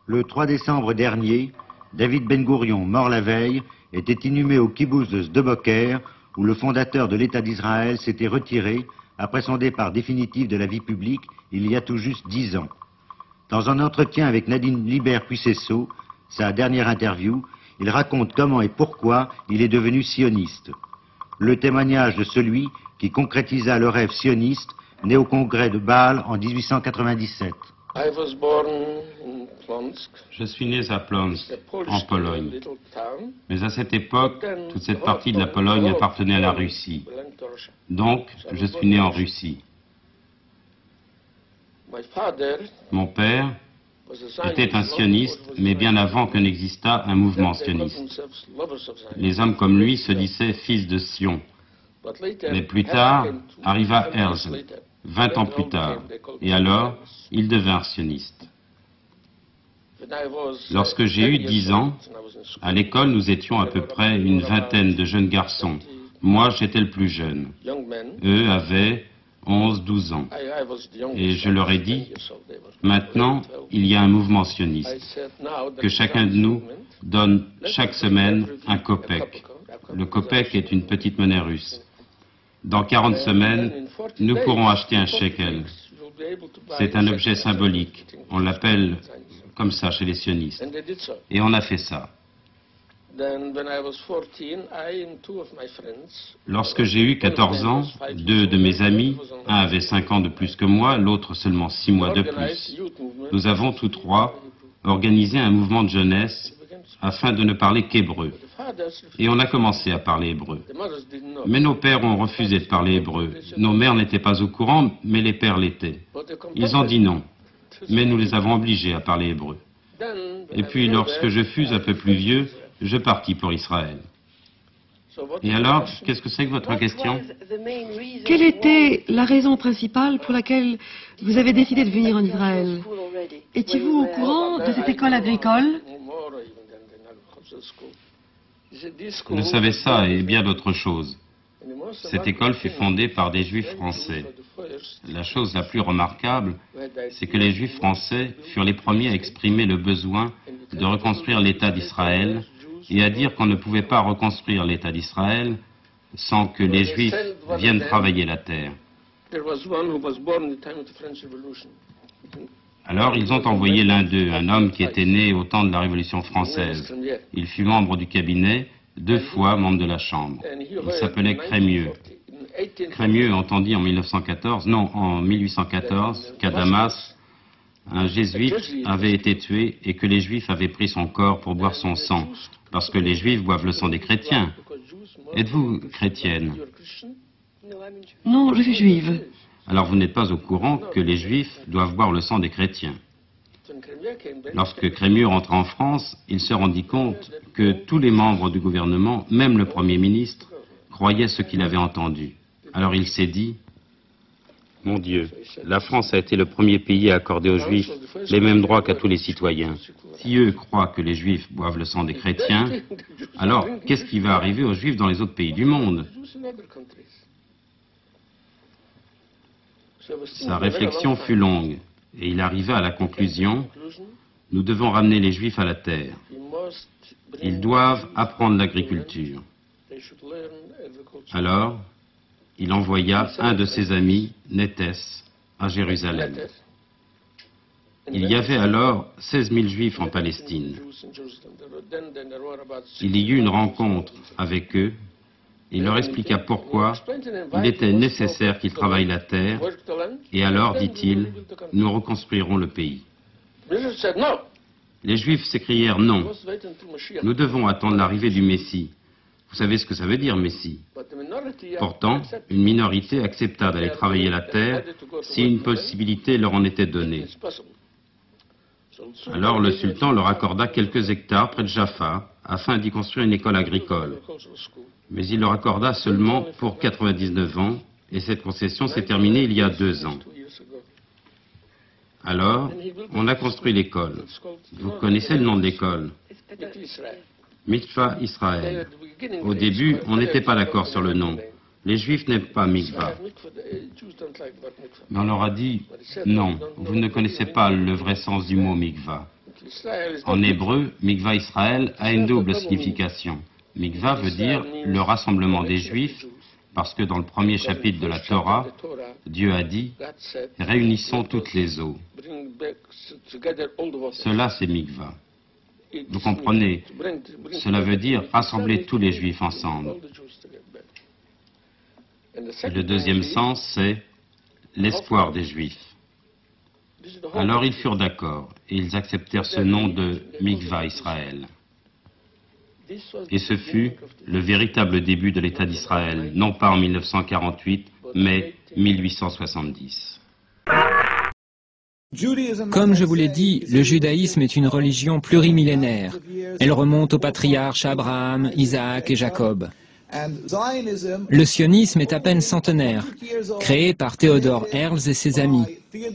Le 3 décembre dernier, David Ben-Gourion, mort la veille, était inhumé au kibboutz de Sde-Boker, où le fondateur de l'État d'Israël s'était retiré après son départ définitif de la vie publique il y a tout juste 10 ans. Dans un entretien avec Nadine Libert-Puissesso, sa dernière interview, il raconte comment et pourquoi il est devenu sioniste. Le témoignage de celui qui concrétisa le rêve sioniste né au congrès de Bâle en 1897. Je suis né à Plonsk, en Pologne. Mais à cette époque, toute cette partie de la Pologne appartenait à la Russie. Donc, je suis né en Russie. Mon père était un sioniste, mais bien avant que n'existât un mouvement sioniste. Les hommes comme lui se disaient fils de Sion. Mais plus tard, arriva Herzl, 20 ans plus tard, et alors, ils devinrent sionistes. Lorsque j'ai eu 10 ans, à l'école, nous étions à peu près une vingtaine de jeunes garçons. Moi, j'étais le plus jeune. Eux avaient 11, 12 ans. Et je leur ai dit, maintenant, il y a un mouvement sioniste, que chacun de nous donne chaque semaine un kopek. Le kopek est une petite monnaie russe. Dans 40 semaines, nous pourrons acheter un shekel. C'est un objet symbolique. On l'appelle comme ça chez les sionistes. Et on a fait ça. Lorsque j'ai eu 14 ans, deux de mes amis, un avait 5 ans de plus que moi, l'autre seulement 6 mois de plus, nous avons tous trois organisé un mouvement de jeunesse afin de ne parler qu'hébreu. Et on a commencé à parler hébreu. Mais nos pères ont refusé de parler hébreu. Nos mères n'étaient pas au courant, mais les pères l'étaient. Ils ont dit non, mais nous les avons obligés à parler hébreu. Et puis, lorsque je fus un peu plus vieux, je partis pour Israël. Et alors, qu'est-ce que c'est que votre question? Quelle était la raison principale pour laquelle vous avez décidé de venir en Israël? Étiez-vous au courant de cette école agricole? Je savais ça et bien d'autres choses. Cette école fut fondée par des Juifs français. La chose la plus remarquable, c'est que les Juifs français furent les premiers à exprimer le besoin de reconstruire l'État d'Israël et à dire qu'on ne pouvait pas reconstruire l'État d'Israël sans que les Juifs viennent travailler la terre. Alors ils ont envoyé l'un d'eux, un homme qui était né au temps de la Révolution française. Il fut membre du cabinet, 2 fois membre de la Chambre. Il s'appelait Crémieux. Crémieux entendit en 1814, qu'à Damas, un jésuite avait été tué et que les Juifs avaient pris son corps pour boire son sang, parce que les Juifs boivent le sang des chrétiens. Êtes-vous chrétienne? Non, je suis juive. Alors vous n'êtes pas au courant que les Juifs doivent boire le sang des chrétiens. Lorsque Crémieux rentra en France, il se rendit compte que tous les membres du gouvernement, même le Premier ministre, croyaient ce qu'il avait entendu. Alors il s'est dit, « Mon Dieu, la France a été le premier pays à accorder aux Juifs les mêmes droits qu'à tous les citoyens. Si eux croient que les Juifs boivent le sang des chrétiens, alors qu'est-ce qui va arriver aux Juifs dans les autres pays du monde ?» Sa réflexion fut longue, et il arriva à la conclusion, nous devons ramener les Juifs à la terre. Ils doivent apprendre l'agriculture. Alors, il envoya un de ses amis, Néthès, à Jérusalem. Il y avait alors 16 000 Juifs en Palestine. Il y eut une rencontre avec eux. Il leur expliqua pourquoi il était nécessaire qu'ils travaillent la terre, et alors, dit-il, nous reconstruirons le pays. Les Juifs s'écrièrent non, nous devons attendre l'arrivée du Messie. Vous savez ce que ça veut dire, Messie? Pourtant, une minorité accepta d'aller travailler la terre si une possibilité leur en était donnée. Alors le sultan leur accorda quelques hectares près de Jaffa afin d'y construire une école agricole. Mais il leur accorda seulement pour 99 ans, et cette concession s'est terminée il y a 2 ans. Alors, on a construit l'école. Vous connaissez le nom de l'école? Mikva Israël. Au début, on n'était pas d'accord sur le nom. Les Juifs n'aiment pas Mikva. Mais on leur a dit, non, vous ne connaissez pas le vrai sens du mot Mikva. En hébreu, Mikva Israël a une double signification. Mikva veut dire le rassemblement des Juifs, parce que dans le premier chapitre de la Torah, Dieu a dit « Réunissons toutes les eaux ». Cela, c'est Mikva. Vous comprenez, cela veut dire rassembler tous les Juifs ensemble. Et le deuxième sens, c'est l'espoir des Juifs. Alors ils furent d'accord, et ils acceptèrent ce nom de Mikva Israël. Et ce fut le véritable début de l'État d'Israël, non pas en 1948, mais 1870. Comme je vous l'ai dit, le judaïsme est une religion plurimillénaire. Elle remonte aux patriarches Abraham, Isaac et Jacob. Le sionisme est à peine centenaire, créé par Theodor Herzl et ses amis,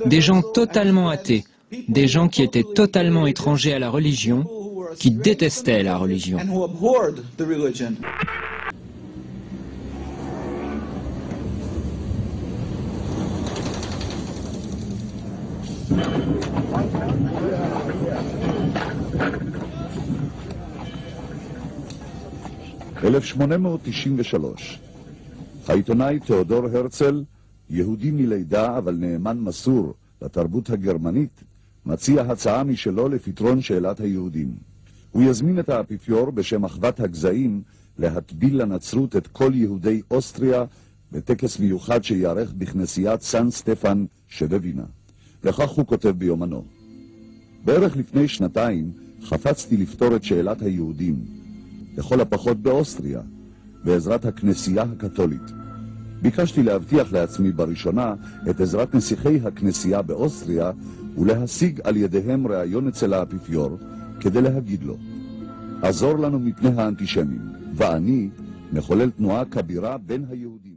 des gens totalement athées, des gens qui étaient totalement étrangers à la religion, qui détestaient la religion. העיתונאי תיאודור הרצל, יהודי מלידה אבל נאמן מסור לתרבות הגרמנית, מציע הצעה משלו לפתרון שאלת היהודים. הוא יזמין את האפיפיור בשם אחוות הגזעים להטביל לנצרות את כל יהודי אוסטריה בטקס מיוחד שיערך בכנסיית סן סטפן שבווינה. לכך הוא כותב ביומנו. בערך לפני שנתיים חפצתי לפתור את שאלת היהודים, לכל הפחות באוסטריה, בעזרת הכנסייה הקתולית. ביקשתי להבטיח לעצמי בראשונה את עזרת נסיכי הכנסייה באוסטריה ולהשיג על ידיהם ראיון אצל האפיפיור כדי להגיד לו, עזור לנו מפני האנטישמים, ואני מחולל תנועה כבירה בין היהודים.